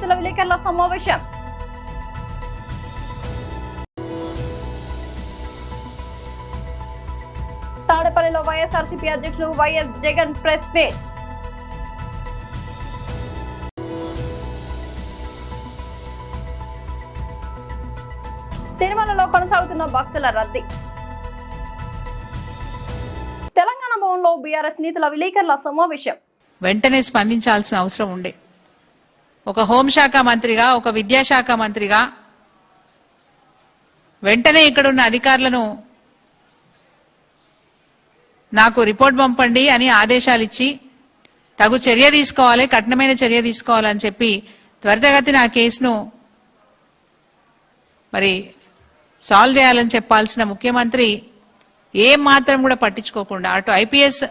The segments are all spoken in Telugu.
నేతల విలేకరుల సమావేశం. తాడేపల్లిలో వైఎస్ఆర్సీపీ అధ్యక్షులు వైఎస్ జగన్ ప్రెస్ మీట్. తిరుమలలో కొనసాగుతున్న భక్తుల రద్దీ. తెలంగాణ భవన్లో బీఆర్ఎస్ నేతల విలేకరుల సమావేశం. వెంటనే స్పందించాల్సిన అవసరం ఉండే. ఒక హోంశాఖ మంత్రిగా, ఒక విద్యాశాఖ మంత్రిగా వెంటనే ఇక్కడున్న అధికారులను నాకు రిపోర్ట్ పంపండి అని ఆదేశాలు ఇచ్చి తగు చర్య తీసుకోవాలి, కఠినమైన చర్య తీసుకోవాలని చెప్పి త్వరితగతిన ఆ కేసును మరి సాల్వ్ చేయాలని చెప్పాల్సిన ముఖ్యమంత్రి ఏం మాత్రం కూడా పట్టించుకోకుండా అటు ఐపీఎస్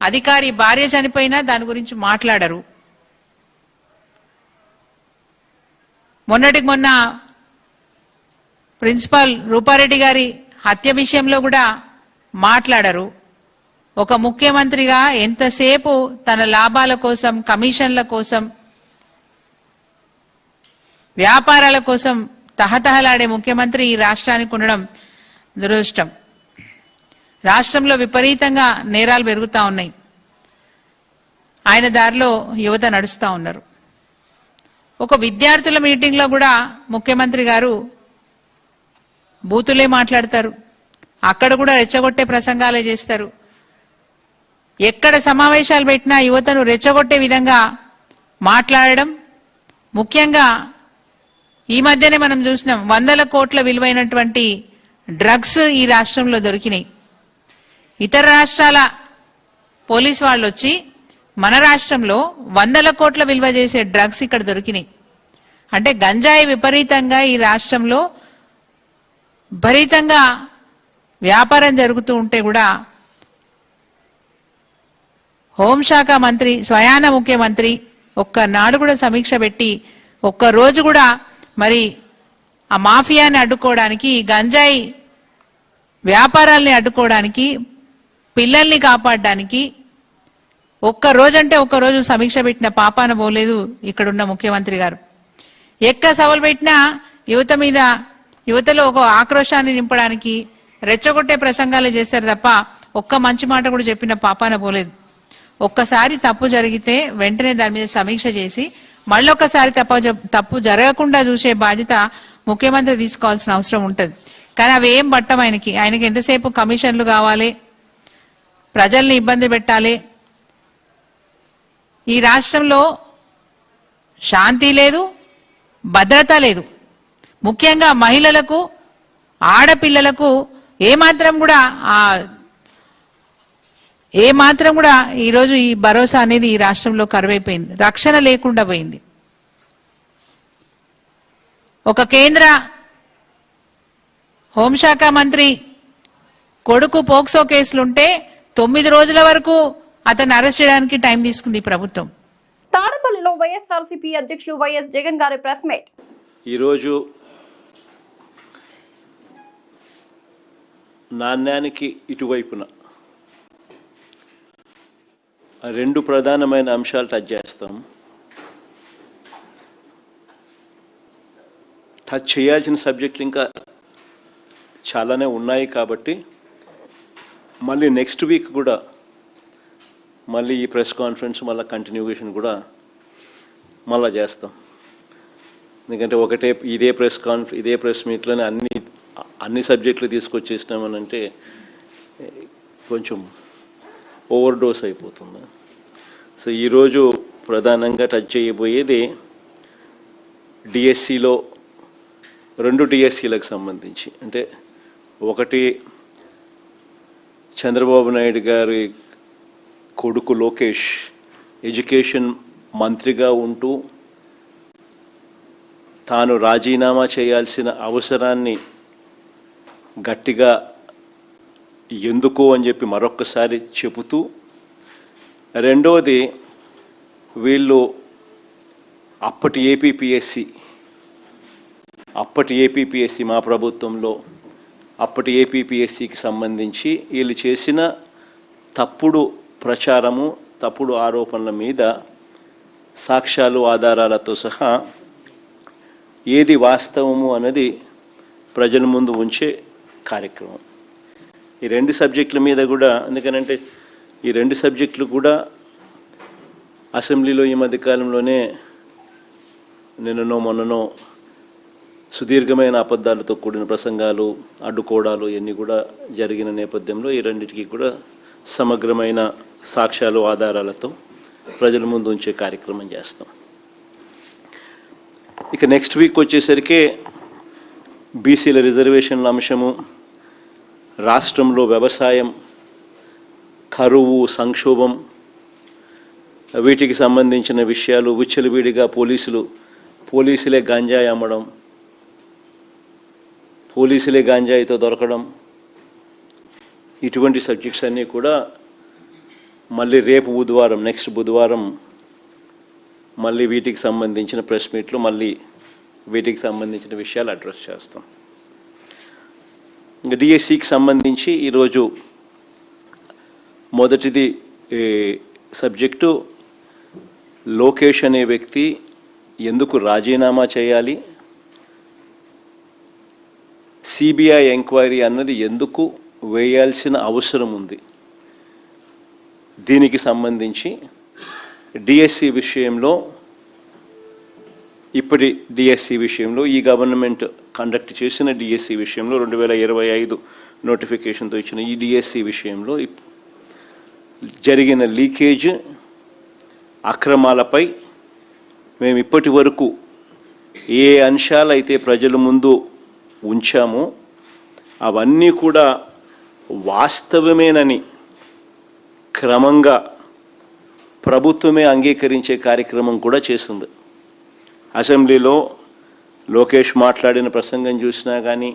అధికారి భార్య చనిపోయినా దాని గురించి మాట్లాడరు. మొన్నటికి మొన్న ప్రిన్సిపాల్ రూపారెడ్డి గారి హత్య విషయంలో కూడా మాట్లాడరు. ఒక ముఖ్యమంత్రిగా ఎంతసేపు తన లాభాల కోసం, కమిషన్ల కోసం, వ్యాపారాల కోసం తహతహలాడే ముఖ్యమంత్రి ఈ రాష్ట్రానికి ఉండడం దురదృష్టం. రాష్ట్రంలో విపరీతంగా నేరాలు పెరుగుతూ ఉన్నాయి. ఆయన దారిలో యువత నడుస్తూ ఉన్నారు. ఒక విద్యార్థుల మీటింగ్లో కూడా ముఖ్యమంత్రి గారు బూతులే మాట్లాడతారు. అక్కడ కూడా రెచ్చగొట్టే ప్రసంగాలే చేస్తారు. ఎక్కడ సమావేశాలు పెట్టినా యువతను రెచ్చగొట్టే విధంగా మాట్లాడడం. ముఖ్యంగా ఈ మధ్యనే మనం చూసినాం, 100 కోట్ల విలువైనటువంటి డ్రగ్స్ ఈ రాష్ట్రంలో దొరికినాయి. ఇతర రాష్ట్రాల పోలీస్ వాళ్ళు వచ్చి మన రాష్ట్రంలో 100 కోట్ల విలువ చేసే డ్రగ్స్ ఇక్కడ దొరికినాయి. అంటే గంజాయి విపరీతంగా ఈ రాష్ట్రంలో విపరీతంగా వ్యాపారం జరుగుతూ ఉంటే కూడా హోంశాఖ మంత్రి, స్వయాన ముఖ్యమంత్రి ఒక్కనాడు కూడా సమీక్ష పెట్టి ఒక్కరోజు కూడా మరి ఆ మాఫియాని అడ్డుకోవడానికి, గంజాయి వ్యాపారాల్ని అడ్డుకోవడానికి, పిల్లల్ని కాపాడడానికి ఒక్కరోజంటే ఒక్కరోజు సమీక్ష పెట్టిన పాపాన పోలేదు ఇక్కడున్న ముఖ్యమంత్రి గారు. ఎక్క సవాలు పెట్టినా యువత మీద, యువతలో ఒక ఆక్రోశాన్ని నింపడానికి రెచ్చగొట్టే ప్రసంగాలు చేశారు తప్ప ఒక్క మంచి మాట కూడా చెప్పిన పాపాన పోలేదు. ఒక్కసారి తప్పు జరిగితే వెంటనే దాని మీద సమీక్ష చేసి మళ్ళొక్కసారి తప్పు జరగకుండా చూసే బాధ్యత ముఖ్యమంత్రి తీసుకోవాల్సిన అవసరం ఉంటుంది. కానీ అవి ఏం పట్టం ఆయనకి. ఎంతసేపు కమిషన్లు కావాలి, ప్రజల్ని ఇబ్బంది పెట్టాలి. ఈ రాష్ట్రంలో శాంతి లేదు, భద్రత లేదు. ముఖ్యంగా మహిళలకు, ఆడపిల్లలకు ఏమాత్రం కూడా ఈరోజు ఈ భరోసా అనేది ఈ రాష్ట్రంలో కరువైపోయింది. రక్షణ లేకుండా పోయింది. ఒక కేంద్ర హోంశాఖ మంత్రి కొడుకు పోక్సో కేసులుంటే 9 రోజుల వరకు అతన్ని అరెస్ట్ చేయడానికి టైం తీసుకుంది ప్రభుత్వం. తాడేపల్లిలో వైఎస్ఆర్సీపీ అధ్యక్షులు వైఎస్ జగన్ గారి ప్రెస్ మీట్. ఈరోజు నాణ్యానికి ఇటువైపున 2 ప్రధానమైన అంశాలు టచ్ చేస్తాం. టచ్ చేయాల్సిన సబ్జెక్టులు ఇంకా చాలానే ఉన్నాయి కాబట్టి మళ్ళీ నెక్స్ట్ వీక్ కూడా మళ్ళీ ఈ ప్రెస్ కాన్ఫరెన్స్ మళ్ళీ కంటిన్యూషన్ కూడా మళ్ళీ చేస్తాం. ఎందుకంటే ఇదే ప్రెస్ మీట్లోనే అన్ని సబ్జెక్టులు తీసుకొచ్చేసినామనంటే కొంచెం ఓవర్ డోస్ అయిపోతుంది. సో ఈరోజు ప్రధానంగా టచ్ చేయబోయేది డిఎస్సిలో 2 డిఎస్సీలకు సంబంధించి. అంటే ఒకటి చంద్రబాబు నాయుడు గారి కొడుకు లోకేష్ ఎడ్యుకేషన్ మంత్రిగా ఉంటూ తాను రాజీనామా చేయాల్సిన అవసరాన్ని గట్టిగా ఎందుకు అని చెప్పి మరొక్కసారి చెబుతూ, రెండోది వీళ్ళు అప్పటి ఏపీపీఎస్సి మా ప్రభుత్వంలో అప్పటి ఏపీపీఎస్సికి సంబంధించి వీళ్ళు చేసిన తప్పుడు ప్రచారము, తప్పుడు ఆరోపణల మీద సాక్ష్యాలు, ఆధారాలతో సహా ఏది వాస్తవము అన్నది ప్రజల ముందు ఉంచే కార్యక్రమం. ఈ రెండు సబ్జెక్టుల మీద కూడా, ఎందుకనంటే ఈ రెండు సబ్జెక్టులు కూడా అసెంబ్లీలో ఈ మధ్యకాలంలోనే నిన్ననో మొన్ననో సుదీర్ఘమైన అబద్ధాలతో కూడిన ప్రసంగాలు, అడ్డుకోవడాలు ఇవన్నీ కూడా జరిగిన నేపథ్యంలో ఈ రెండింటికి కూడా సమగ్రమైన సాక్ష్యాలు, ఆధారాలతో ప్రజల ముందు ఉంచే కార్యక్రమం చేస్తాం. ఇక నెక్స్ట్ వీక్ వచ్చేసరికి బీసీల రిజర్వేషన్ల అంశము, రాష్ట్రంలో వ్యవసాయం, కరువు, సంక్షోభం, వీటికి సంబంధించిన విషయాలు, విచ్చలవిడిగా పోలీసులే గంజాయి అమ్మడం, పోలీసులే గంజాయితో దొరకడం, ఇటువంటి సబ్జెక్ట్స్ అన్నీ కూడా మళ్ళీ రేపు బుధవారం, నెక్స్ట్ బుధవారం మళ్ళీ వీటికి సంబంధించిన ప్రెస్ మీట్లు, మళ్ళీ వీటికి సంబంధించిన విషయాలు అడ్రస్ చేస్తాం. ఇంకా డిఎస్సికి సంబంధించి ఈరోజు మొదటిది సబ్జెక్టు, లోకేష్ అనే వ్యక్తి ఎందుకు రాజీనామా చేయాలి, సిబిఐ ఎంక్వైరీ అన్నది ఎందుకు వేయాల్సిన అవసరం ఉంది, దీనికి సంబంధించి డిఎస్సి విషయంలో, ఇప్పటి డిఎస్సి విషయంలో, ఈ గవర్నమెంట్ కండక్ట్ చేసిన డిఎస్సి విషయంలో 2025 నోటిఫికేషన్తో ఇచ్చిన ఈ డిఎస్సి విషయంలో జరిగిన లీకేజ్, అక్రమాలపై మేము ఇప్పటి వరకు ఏ అంశాలైతే ప్రజల ముందు ఉంచామో అవన్నీ కూడా వాస్తవమేనని క్రమంగా ప్రభుత్వమే అంగీకరించే కార్యక్రమం కూడా చేసింది. అసెంబ్లీలో లోకేష్ మాట్లాడిన ప్రసంగం చూసినా కానీ,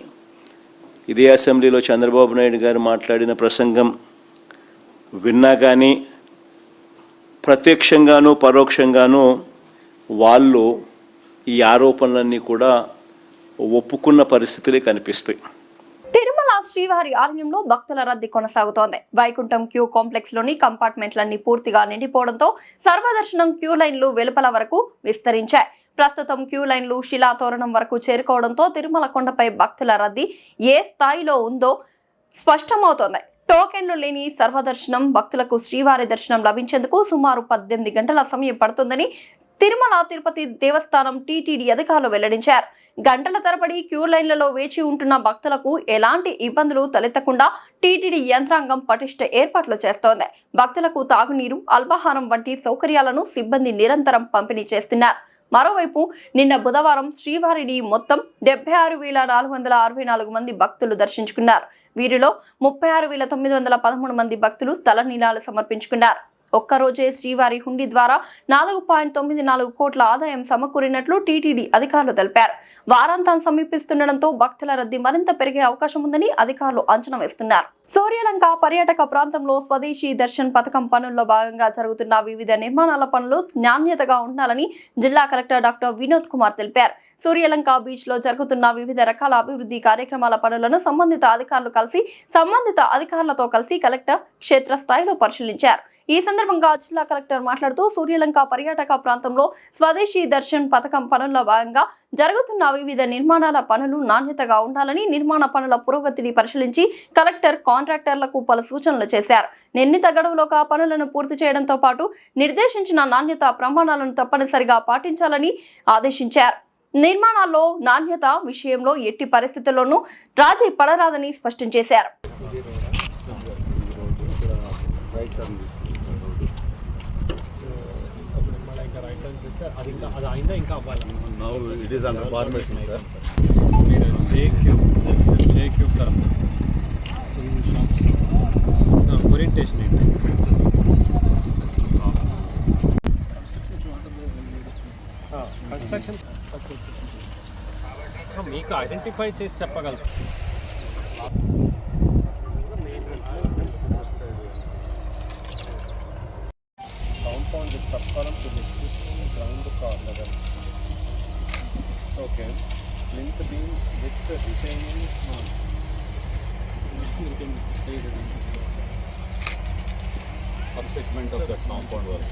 ఇదే అసెంబ్లీలో చంద్రబాబు నాయుడు గారు మాట్లాడిన ప్రసంగం విన్నా కానీ, ప్రత్యక్షంగానూ పరోక్షంగానూ వాళ్ళు ఈ ఆరోపణలన్నీ కూడా ఒప్పుకున్న పరిస్థితులే కనిపిస్తాయి. తిరుమల శ్రీవారి ఆలయంలో భక్తుల రద్దీ కొనసాగుతోంది. వైకుంఠం క్యూ కాంప్లెక్స్ లోని కంపార్ట్మెంట్లన్నీ పూర్తిగా నిండిపోవడంతో సర్వదర్శనం క్యూ లైన్లు వెలుపల వరకు విస్తరించాయి. ప్రస్తుతం క్యూ లైన్లు శిలాతోరణం వరకు చేరుకోవడంతో తిరుమల కొండపై భక్తుల రద్దీ ఏ స్థాయిలో ఉందో స్పష్టమవుతోంది. టోకెన్లు లేని సర్వదర్శనం భక్తులకు శ్రీవారి దర్శనం లభించేందుకు సుమారు 18 గంటల సమయం పడుతుందని తిరుమల తిరుపతి దేవస్థానం టీటీడీ అధికారులు వెల్లడించారు. గంటల తరబడి క్యూ లైన్లలో వేచి ఉంటున్న భక్తులకు ఎలాంటి ఇబ్బందులు తలెత్తకుండా టీటీడీ యంత్రాంగం పటిష్ట ఏర్పాట్లు చేస్తోంది. భక్తులకు తాగునీరు, అల్పాహారం వంటి సౌకర్యాలను సిబ్బంది నిరంతరం పంపిణీ చేస్తున్నారు. మరోవైపు నిన్న బుధవారం శ్రీవారిని మొత్తం 76,464 మంది భక్తులు దర్శించుకున్నారు. వీరిలో 36,913 మంది భక్తులు తలనీలాలు సమర్పించుకున్నారు. ఒక్కరోజే శ్రీవారి హుండీ ద్వారా 4.94 కోట్ల ఆదాయం సమకూరినట్లు టీటీడీ అధికారులు తెలిపారు. వారాంతం సమీపిస్తుండటంతో భక్తుల రద్దీ మరింత పెరిగే అవకాశం ఉందని అధికారులు అంచనా వేస్తున్నారు. సూర్యలంక పర్యాటక ప్రాంతంలో స్వదేశీ దర్శన్ పథకం పనుల్లో భాగంగా జరుగుతున్న వివిధ నిర్మాణాల పనులు నాణ్యతగా ఉండాలని జిల్లా కలెక్టర్ డాక్టర్ వినోద్ కుమార్ తెలిపారు. సూర్యలంక బీచ్ లో జరుగుతున్న వివిధ రకాల అభివృద్ధి కార్యక్రమాల పనులను సంబంధిత అధికారులతో కలిసి కలెక్టర్ క్షేత్రస్థాయిలో పరిశీలించారు. ఈ సందర్భంగా జిల్లా కలెక్టర్ మాట్లాడుతూ సూర్యలంక పర్యాటక ప్రాంతంలో స్వదేశీ దర్శన్ పథకం పనుల్లో భాగంగా జరుగుతున్న వివిధ నిర్మాణాల పనులు నాణ్యతగా ఉండాలని, నిర్మాణ పనుల పురోగతిని పరిశీలించి కలెక్టర్ కాంట్రాక్టర్లకు పలు సూచనలు చేశారు. నిర్ణీత గడువులోగా పనులను పూర్తి చేయడంతో పాటు నిర్దేశించిన నాణ్యత ప్రమాణాలను తప్పనిసరిగా పాటించాలని ఆదేశించారు. నిర్మాణాల్లో నాణ్యత విషయంలో ఎట్టి పరిస్థితుల్లోనూ రాజీ పడరాదని స్పష్టం చేశారు. Now it is under formation, sir. J-cube terms. No, orientation ఏంటి? కన్స్ట్రక్షన్ మీకు ఐడెంటిఫై చేసి చెప్పగలరు. Compound with subcolumn to the existing ground core level. Okay. Link beam with the retaining subsegment of that compound wall.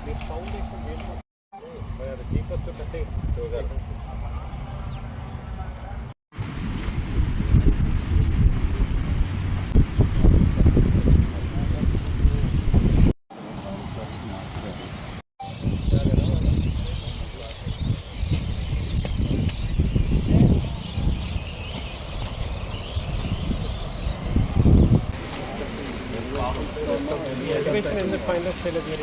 This foundation we are the cheapest to cut it. Elevation in the final stage of the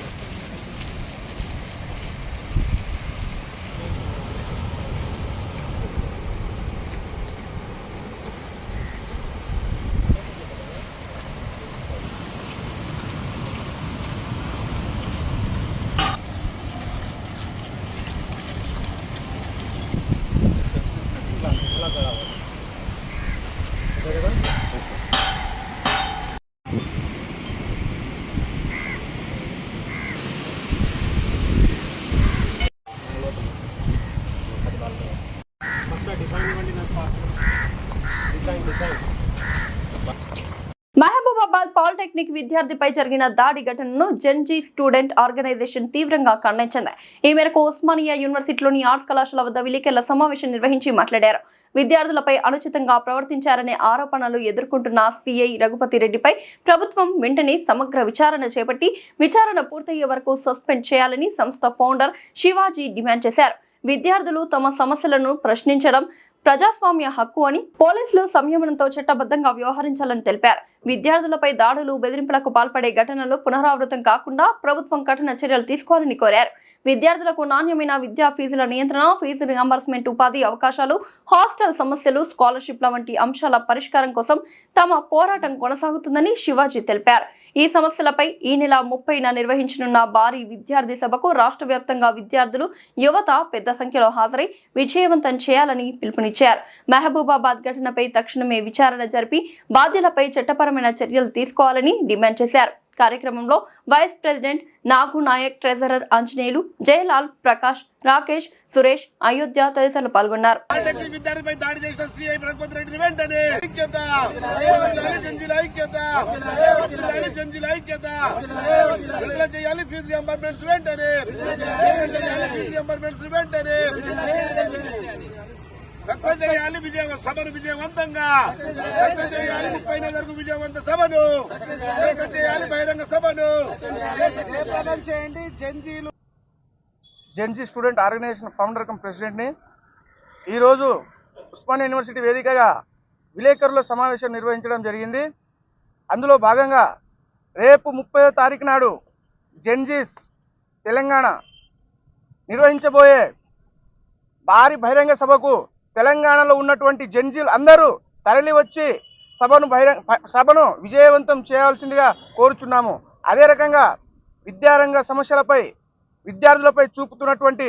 Mahabubabad polytechnic విద్యార్థిపై జరిగిన దాడి ఘటనను జెన్జీ స్టూడెంట్ ఆర్గనైజేషన్ తీవ్రంగా ఖండించింది. ఈ మేరకు ఉస్మానియా యూనివర్సిటీలోని ఆర్ట్స్ కళాశాల వద్ద విలేకరుల సమావేశం నిర్వహించి మాట్లాడారు. విద్యార్థులపై అనుచితంగా ప్రవర్తించారనే ఆరోపణలు ఎదుర్కొంటున్న సిఐ రఘుపతి రెడ్డిపై ప్రభుత్వం వెంటనే సమగ్ర విచారణ చేపట్టి విచారణ పూర్తయ్యే వరకు సస్పెండ్ చేయాలని సంస్థ ఫౌండర్ శివాజీ డిమాండ్ చేశారు. విద్యార్థులు తమ సమస్యలను ప్రశ్నించడం ప్రజాస్వామ్య హక్కు అని, పోలీసులు సంయమనంతో చట్టబద్ధంగా వ్యవహరించాలని తెలిపారు. విద్యార్థులపై దాడులు, బెదిరింపులకు పాల్పడే ఘటనలు పునరావృతం కాకుండా ప్రభుత్వం కఠిన చర్యలు తీసుకోవాలని కోరారు. విద్యార్థులకు నాణ్యమైన విద్యా ఫీజుల నియంత్రణ, ఫీజు రియంబర్స్మెంట్, ఉపాధి అవకాశాలు, హాస్టల్ సమస్యలు, స్కాలర్షిప్ల వంటి అంశాల పరిష్కారం కోసం తమ పోరాటం కొనసాగుతుందని శివాజీ తెలిపారు. ఈ సమస్యలపై ఈ నెల 30న నిర్వహించనున్న భారీ విద్యార్థి సభకు రాష్ట్ర వ్యాప్తంగా విద్యార్థులు, యువత పెద్ద సంఖ్యలో హాజరై విజయవంతం చేయాలని పిలుపునిచ్చారు. మహబూబాబాద్ ఘటనపై తక్షణమే విచారణ జరిపి బాధ్యులపై చట్టపరమైన చర్యలు తీసుకోవాలని డిమాండ్ చేశారు. కార్యక్రమంలో వైస్ ప్రెసిడెంట్ నాగు నాయక్, ట్రెజరర్ ఆంజనేయులు, జయలాల్, ప్రకాష్, రాకేష్, సురేష్, అయోధ్య తదితరులు పాల్గొన్నారు. విద్యార్థిపై దాడి చేసిన సిఐ రఘుపతి రెడ్డిని వెంటనే విడుదల చేయాలి. ఫీజు రియంబర్స్మెంట్స్ వెంటనే సక్సెస్ చేయాలి. సభను విజయవంతంగా సక్సెస్ చేయాలి. 30న జరుగు విజయవంత సభను సక్సెస్ చేయాలి. బహిరంగ సభను జయప్రదం చేయండి. Gen Z student organisation founder cum ప్రెసిడెంట్ని ఈరోజు ఉస్మానియా యూనివర్సిటీ వేదికగా విలేకరుల సమావేశం నిర్వహించడం జరిగింది. అందులో భాగంగా రేపు 30వ తారీఖు నాడు జెన్జీస్ తెలంగాణ నిర్వహించబోయే భారీ బహిరంగ సభకు తెలంగాణలో ఉన్నటువంటి జెన్జీలు అందరూ తరలి వచ్చి సభను విజయవంతం చేయాల్సిందిగా కోరుచున్నాము. అదే రకంగా విద్యారంగ సమస్యలపై విద్యార్థులపై చూపుతున్నటువంటి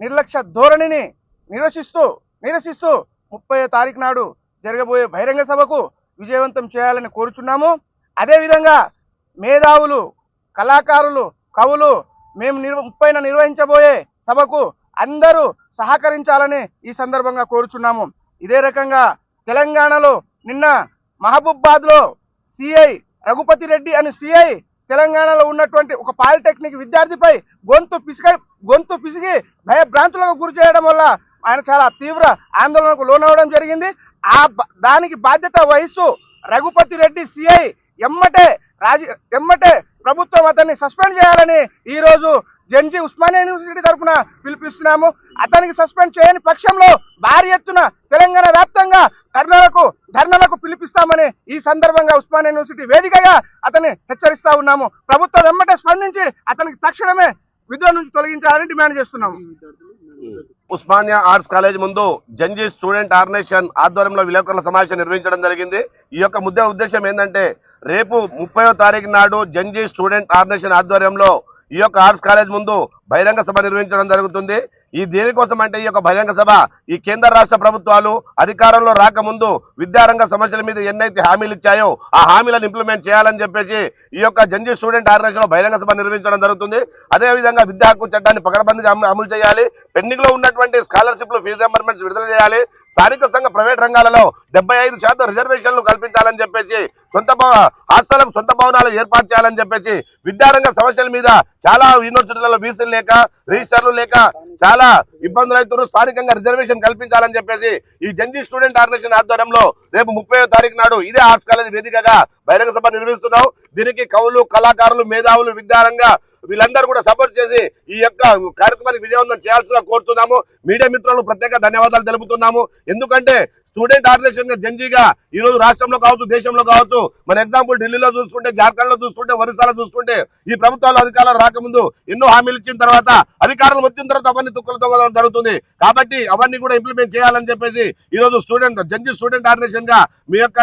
నిర్లక్ష్య ధోరణిని నిరసిస్తూ 30వ తారీఖు నాడు జరగబోయే బహిరంగ సభకు విజయవంతం చేయాలని కోరుచున్నాము. అదేవిధంగా మేధావులు, కళాకారులు, కవులు మేము 30న నిర్వహించబోయే సభకు అందరూ సహకరించాలని ఈ సందర్భంగా కోరుచున్నాము. ఇదే రకంగా తెలంగాణలో నిన్న మహబూబాబాద్లో సిఐ రఘుపతి రెడ్డి అని సిఐ తెలంగాణలో ఉన్నటువంటి ఒక పాలిటెక్నిక్ విద్యార్థిపై గొంతు పిసిగి భయభ్రాంతులకు గురి చేయడం వల్ల ఆయన చాలా తీవ్ర ఆందోళనకు లోనవడం జరిగింది. దానికి బాధ్యత వహిస్తూ రఘుపతి రెడ్డి సిఐ ఎమ్మటే ప్రభుత్వం అతన్ని సస్పెండ్ చేయాలని ఈరోజు జెన్జీ ఉస్మానియా యూనివర్సిటీ తరఫున పిలిపిస్తున్నాము. అతనికి సస్పెండ్ చేయని పక్షంలో భారీ ఎత్తున తెలంగాణ వ్యాప్తంగా ధర్నాలకు పిలిపిస్తామని ఈ సందర్భంగా ఉస్మానియా యూనివర్సిటీ వేదికగా అతన్ని హెచ్చరిస్తా ఉన్నాము. ప్రభుత్వం వెంబటే స్పందించి అతనికి తక్షణమే విధుల నుంచి తొలగించాలని డిమాండ్ చేస్తున్నాము. ఉస్మానియా ఆర్ట్స్ కాలేజ్ ముందు జెన్జీ స్టూడెంట్ ఆర్గనైజేషన్ ఆధ్వర్యంలో విలేకరుల సమావేశం నిర్వహించడం జరిగింది. ఈ యొక్క ఉద్దేశం ఏంటంటే రేపు 30వ తారీఖు నాడు జెన్జీ స్టూడెంట్ ఆర్గనైజేషన్ ఆధ్వర్యంలో ఈ యొక్క ఆర్ట్స్ కాలేజ్ ముందు బహిరంగ సభ నిర్వహించడం జరుగుతుంది. ఈ దేనికోసం అంటే ఈ యొక్క బహిరంగ సభ ఈ కేంద్ర రాష్ట్ర ప్రభుత్వాలు అధికారంలో రాకముందు విద్యారంగ సమస్యల మీద ఎన్నైతే హామీలు ఇచ్చాయో ఆ హామీలను ఇంప్లిమెంట్ చేయాలని చెప్పేసి ఈ యొక్క జెన్జీ స్టూడెంట్ ఆర్గనైజేషన్ లో బహిరంగ సభ నిర్వహించడం జరుగుతుంది. అదేవిధంగా విద్యా హక్కు చట్టాన్ని పకడ్బందీగా అమలు చేయాలి. పెండింగ్ లో ఉన్నటువంటి స్కాలర్షిప్లు, ఫీజు రియంబర్స్మెంట్స్ విడుదల చేయాలి. స్థానిక సంఘ ప్రైవేట్ రంగాలలో 75% రిజర్వేషన్లు కల్పించాలని చెప్పేసి హాస్టళ్లకు సొంత భవనాలు ఏర్పాటు చేయాలని చెప్పేసి విద్యారంగ సమస్యల మీద చాలా యూనివర్సిటీలలో వీసీలు లేక రిజిస్టర్లు లేక చాలా ఇబ్బందులు అవుతున్నారు. స్థానికంగా రిజర్వేషన్ కల్పించాలని చెప్పేసి ఈ జంజీ స్టూడెంట్ ఆర్గనైజేషన్ ఆధ్వర్యంలో రేపు 30వ తారీఖు నాడు ఇదే ఆర్ట్స్ కాలేజ్ వేదికగా బహిరంగ సభ నిర్వహిస్తున్నాం. దీనికి కవులు, కళాకారులు, మేధావులు, విద్యారంగ వీళ్ళందరూ కూడా సపోర్ట్ చేసి ఈ యొక్క కార్యక్రమానికి విజయవంతం చేయాల్సిగా కోరుతున్నాము. మీడియా మిత్రులకు ప్రత్యేక ధన్యవాదాలు తెలుపుతున్నాము. ఎందుకంటే స్టూడెంట్ ఆర్గనైజేషన్ జంజీగా ఈ రోజు రాష్ట్రంలో కావచ్చు, దేశంలో కావచ్చు, మన ఎగ్జాంపుల్ ఢిల్లీలో చూసుకుంటే, జార్ఖండ్ లో చూసుకుంటే, ఒరిస్సాలో చూసుకుంటే ఈ ప్రభుత్వాలు అధికారులు రాకముందు ఎన్నో హామీలు ఇచ్చిన తర్వాత అధికారులు వచ్చిన తర్వాత అవన్నీ తుక్కలు తొక్కడం జరుగుతుంది. కాబట్టి అవన్నీ కూడా ఇంప్లిమెంట్ చేయాలని చెప్పేసి ఈ రోజు జంజీ స్టూడెంట్ ఆర్గనైజేషన్ గా మీ యొక్క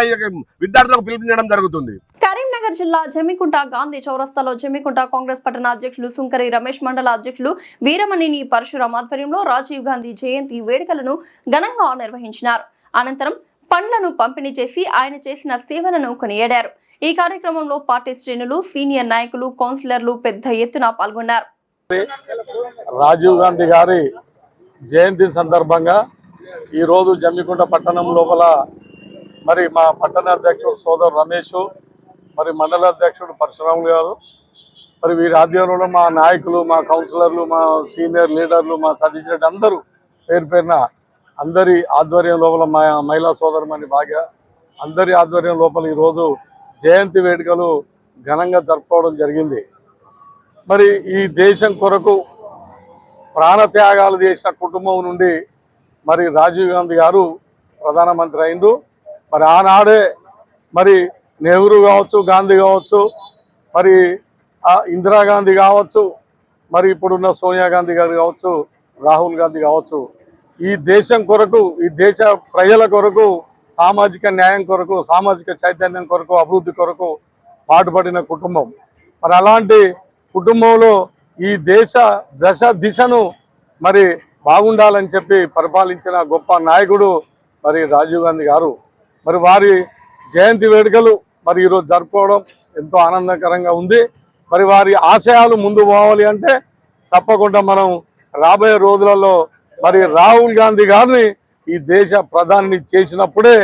విద్యార్థులకు పిలుపునివ్వడం జరుగుతుంది. కరీంనగర్ జిల్లా జమ్మికుంట గాంధీ చౌరస్తాలో జమ్మికుంట కాంగ్రెస్ పట్టణ అధ్యక్షులు సుంకరి రమేష్, మండల అధ్యక్షులు వీరమణిని పరశురాం ఆధ్వర్యంలో రాజీవ్ గాంధీ జయంతి వేడుకలను ఘనంగా నిర్వహించినారు. అనంతరం పండ్లను పంపిణీ చేసి ఆయన చేసిన సేవలను కొనియాడారు. ఈ కార్యక్రమంలో పార్టీ శ్రేణులు, సీనియర్ నాయకులు, కౌన్సిలర్లు పెద్ద ఎత్తున పాల్గొన్నారు. రాజీవ్ గాంధీ గారి జయంతి సందర్భంగా ఈరోజు జమ్మికుంట పట్టణం లోపల మరి మా పట్టణ అధ్యక్షుడు సోదరు రమేష్, మరి మండల అధ్యక్షుడు పరశురాములు గారు, మరి వీరి ఆధ్వర్యంలో మా నాయకులు, మా కౌన్సిలర్లు, మా సీనియర్ లీడర్లు, మా సతీష్ రెడ్డి అందరూ పేరు పేరున అందరి ఆధ్వర్యం లోపల మా మహిళా సోదరుమణి భాగ్య అందరి ఆధ్వర్యం లోపల ఈరోజు జయంతి వేడుకలు ఘనంగా జరుపుకోవడం జరిగింది. మరి ఈ దేశం కొరకు ప్రాణత్యాగాలు చేసిన కుటుంబం నుండి మరి రాజీవ్ గాంధీ గారు ప్రధానమంత్రి అయిండు. మరి ఆనాడే మరి నెహ్రూ కావచ్చు, గాంధీ కావచ్చు, మరి ఇందిరాగాంధీ కావచ్చు, మరి ఇప్పుడున్న సోనియా గాంధీ గారు కావచ్చు, రాహుల్ గాంధీ కావచ్చు, ఈ దేశం కొరకు, ఈ దేశ ప్రజల కొరకు, సామాజిక న్యాయం కొరకు, సామాజిక చైతన్యం కొరకు, అభివృద్ధి కొరకు పాటుపడిన కుటుంబం. మరి అలాంటి కుటుంబంలో ఈ దిశను మరి బాగుండాలని చెప్పి పరిపాలించిన గొప్ప నాయకుడు మరి రాజీవ్ గాంధీ గారు. మరి వారి జయంతి వేడుకలు మరి ఈరోజు జరుపుకోవడం ఎంతో ఆనందకరంగా ఉంది. మరి వారి ఆశయాలు ముందు పోవాలి అంటే తప్పకుండా మనం రాబోయే రోజులలో మరి రాహుల్ గాంధీ గారిని ఈ దేశ ప్రధాని చేసినప్పుడే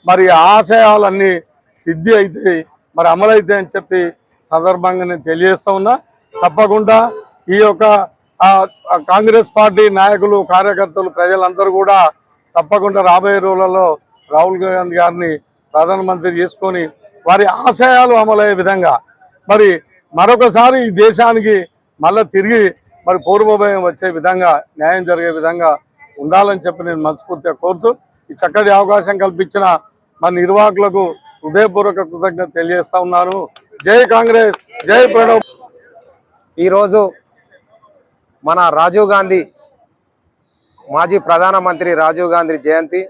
మరి ఆశయాలన్నీ సిద్ధి అయితే మరి అమలైతే అని చెప్పి సందర్భంగా నేను తెలియజేస్తా ఉన్నా. తప్పకుండా ఈ యొక్క కాంగ్రెస్ పార్టీ నాయకులు, కార్యకర్తలు, ప్రజలందరూ కూడా తప్పకుండా రాబోయే రోజులలో రాహుల్ గాంధీ గారిని ప్రధానమంత్రి చేసుకొని వారి ఆశయాలు అమలయ్యే విధంగా మరి మరొకసారి ఈ దేశానికి మళ్ళీ తిరిగి మరి పూర్వభయం వచ్చే విధంగా, న్యాయం జరిగే విధంగా ఉండాలని చెప్పి నేను మనస్ఫూర్తిగా కోరుతూ ఈ చక్కటి అవకాశం కల్పించిన మన నిర్వాహకులకు హృదయపూర్వక కృతజ్ఞత తెలియజేస్తా ఉన్నాను. జై కాంగ్రెస్, జై ప్రణవ్. ఈరోజు మన రాజీవ్ గాంధీ, మాజీ ప్రధానమంత్రి రాజీవ్ గాంధీ జయంతి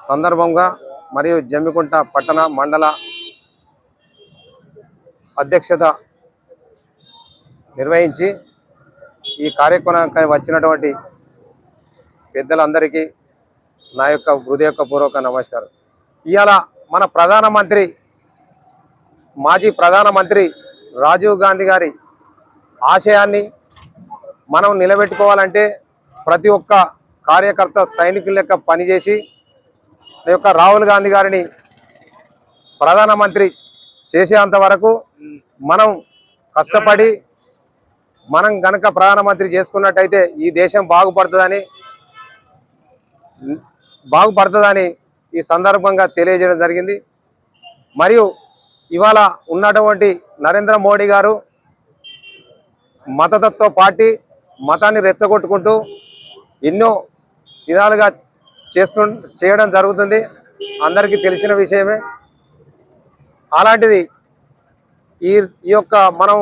సందర్భంగా మరియు జమ్మికుంట పట్టణ మండల అధ్యక్షత నిర్వహించి ఈ కార్యక్రమానికి వచ్చినటువంటి పెద్దలందరికీ నా యొక్క హృదయపూర్వక నమస్కారం. ఇవాళ మన ప్రధానమంత్రి, మాజీ ప్రధానమంత్రి రాజీవ్ గాంధీ గారి ఆశయాన్ని మనం నిలబెట్టుకోవాలంటే ప్రతి ఒక్క కార్యకర్త సైనికుల లెక్క పనిచేసి ఈ యొక్క రాహుల్ గాంధీ గారిని ప్రధానమంత్రి చేసేంత వరకు మనం కష్టపడి మనం గనక ప్రధానమంత్రి చేసుకున్నట్టయితే ఈ దేశం బాగుపడుతుందని ఈ సందర్భంగా తెలియజేయడం జరిగింది. మరియు ఇవాళ ఉన్నటువంటి నరేంద్ర మోడీ గారు మతతత్వ పార్టీ, మతాన్ని రెచ్చగొట్టుకుంటూ ఎన్నో విధాలుగా చేయడం జరుగుతుంది, అందరికీ తెలిసిన విషయమే. అలాంటిది ఈ యొక్క మనం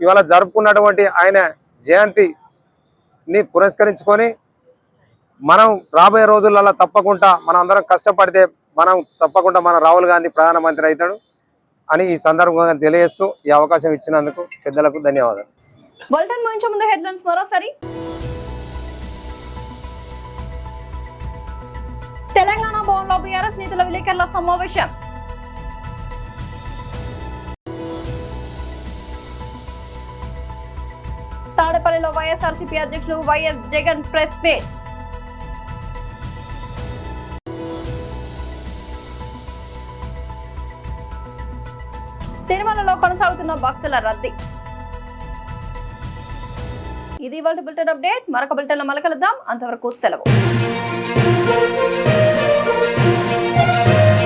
ఇవాళ జరుపుకున్నటువంటి ఆయన జయంతిని పురస్కరించుకొని మనం రాబోయే రోజులలో తప్పకుండా మనం అందరం కష్టపడితే మనం తప్పకుండా మన రాహుల్ గాంధీ ప్రధానమంత్రి అవుతాడు అని ఈ సందర్భంగా తెలియజేస్తూ ఈ అవకాశం ఇచ్చినందుకు పెద్దలకు ధన్యవాదాలు. బులెటిన్ ముగించే ముందు హెడ్లైన్స్ మరోసారి. తెలంగాణ భవన్లో బీఆర్ఎస్ నేతల విలేకరుల సమావేశం. తాడేపల్లిలో వైఎస్ఆర్సీపీ అధ్యక్షులు వైఎస్ జగన్ ప్రెస్ మీట్. తిరుమలలో కొనసాగుతున్న భక్తుల రద్దీ. ఇది ఇవాళ బులెటిన్ అప్డేట్. మరొక బులెటిన్లో మళ్ళీ కలుద్దాం. అంతవరకు సెలవు.